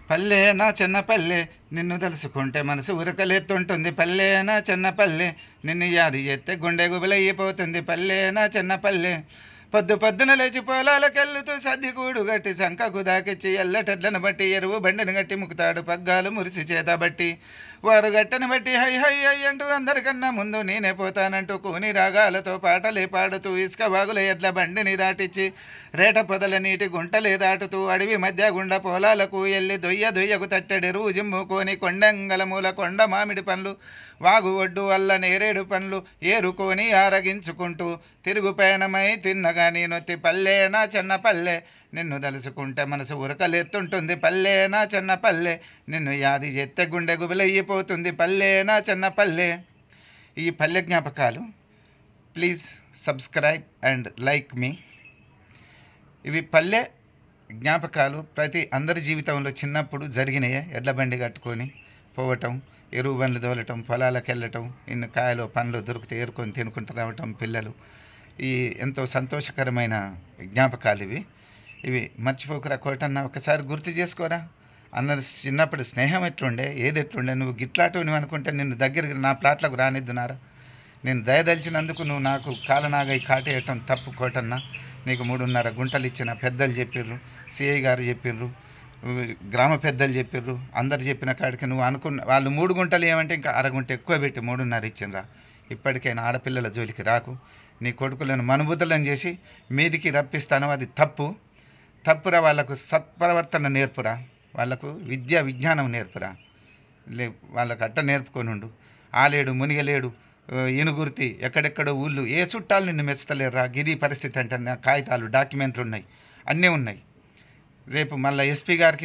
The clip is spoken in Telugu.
పల్లె నా చిన్న పల్లె నిన్ను తలుసుకుంటే మనసు ఉరకలెత్తుంటుంది. పల్లె నా చిన్న పల్లె నిన్ను యాది చేస్తే గుండె గుబులయ్యిపోతుంది. పల్లె నా చిన్న పల్లె పొద్దు పొద్దున లేచి పొలాలకెళ్ళుతూ సద్ది కూడు గట్టి సంకకు దాకిచ్చి ఎల్లటెడ్లను బట్టి ఎరువు బండిని గట్టి ముకుతాడు పగ్గాలు మురిసి చేత బట్టి వారు గట్టని బట్టి హై హై హై అంటూ అందరికన్నా ముందు నేనే పోతానంటూ కూని రాగాలతో పాటలే పాడుతూ ఇసుక వాగుల ఎడ్ల బండిని దాటిచ్చి రేట పొదల నీటి గుంటలే దాటుతూ అడవి మధ్య గుండ పొలాలకు వెళ్ళి దొయ్యకు తట్టెడి రూజిమ్ముకొని కొండంగల మూల కొండ మామిడి పండ్లు వాగు ఒడ్డు వల్ల నేరేడు పండ్లు ఏరుకొని ఆరగించుకుంటూ తిరుగు పయనమై తిన్నగా నేనొత్తి పల్లె నా చిన్న పల్లె నిన్ను తలుసుకుంటే మనసు ఉరకలెత్తుంటుంది. పల్లె నా చిన్న పల్లె నిన్ను యాది చేస్తే గుండె గుబులయ్యిపోతుంది. పల్లె నా చిన్న పల్లె. ఈ పల్లె జ్ఞాపకాలు ప్లీజ్ సబ్స్క్రైబ్ అండ్ లైక్ మీ. ఇవి పల్లె జ్ఞాపకాలు ప్రతి అందరి జీవితంలో చిన్నప్పుడు జరిగినాయే. ఎడ్ల బండి కట్టుకొని పోవటం, ఎరువు బండ్లు తోలటం, పొలాలకు వెళ్ళటం, ఇన్ని కాయలు పండ్లు దొరికితే ఏరుకొని తినుకుంటూ రావటం పిల్లలు. ఈ ఎంతో సంతోషకరమైన జ్ఞాపకాలు ఇవి మర్చిపోకురా కోటన్న. ఒకసారి గుర్తు చేసుకోరా. అన్నది చిన్నప్పుడు స్నేహం ఎట్లుండే, ఏది ఎట్లుండే. నువ్వు గిట్లాటు నువ్వు అనుకుంటే నిన్ను దగ్గరికి నా ప్లాట్లకు రానిద్దునారా. నేను దయదలిచినందుకు నువ్వు నాకు కాలనాగై కాటేయటం తప్పు కోటన్న. నీకు 3.5 గుంటలు ఇచ్చిన పెద్దలు చెప్పిర్రు, సిఐ గారు చెప్పిర్రు, గ్రామ పెద్దలు చెప్పిర్రు. అందరు చెప్పిన కాడికి నువ్వు అనుకున్న వాళ్ళు 3 గుంటలు ఏమంటే ఇంకా అరగుంట ఎక్కువ పెట్టి 3.5 ఇచ్చిండ్రా. ఇప్పటికైనా ఆడపిల్లల జోలికి రాకు. నీ కొడుకులను మనుబుద్ధులను చేసి మీదికి రప్పిస్తాను. అది తప్పురా. వాళ్ళకు సత్ప్రవర్తన నేర్పురా. వాళ్ళకు విజ్ఞానం నేర్పురా. వాళ్ళకు అట్ట నేర్పుకొనుండు. ఆలేడు మునిగలేడు ఇనుగుర్తి ఎక్కడెక్కడో ఊళ్ళు ఏ చుట్టాలు నిన్ను మెచ్చలేరురా. గిది పరిస్థితి అంటే కాగితాలు డాక్యుమెంట్లు ఉన్నాయి, అన్నీ ఉన్నాయి. రేపు మళ్ళీ ఎస్పీ గారికి